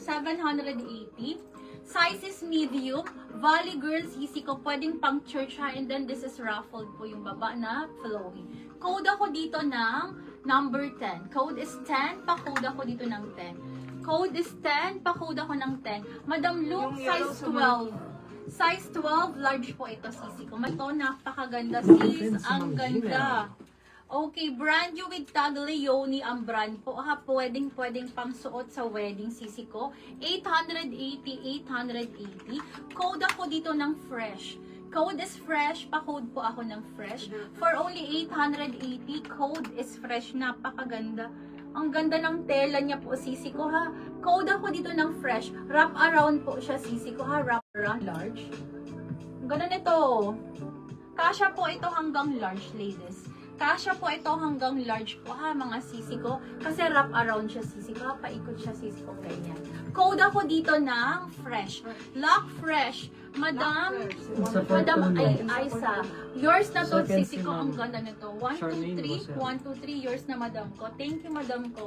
780. Size is medium. Valley Girl sisi ko, pwedeng pang church ha. And then this is ruffled po yung baba na flowy. Code ako dito ng number 10. Code is 10, pa-code ako dito ng 10. Code is 10, pa-code ako ng 10. Madam Luke, size 12. Size 12, large po ito, sisi ko. Ito, napakaganda, sis. Ang ganda. Okay, brand new with Taglioni ang brand po. Ha, pwedeng pang suot sa wedding, sisi ko. 880. Code ako dito ng fresh. Code is fresh, pa-code po ako ng fresh. For only 880, code is fresh. Napakaganda. Ang ganda ng tela niya po, sisi ko ha. Code ako dito ng fresh. Wrap around po siya, sisi ko ha. Wrap around large. Ang ganda nito. Kasya po ito hanggang large, ladies. Kasya po ito hanggang large po ha, mga sisi ko. Kasi wrap around siya, sisi ko ha. Paikot siya, sisi ko. Ganyan. Code ako dito ng fresh. Lock fresh. Madam Aisa. Yours na to, sisi ko. Ang ganda nito. 1, 2, 3. 1, 2, 3. Yours na, madam ko. Thank you, madam ko.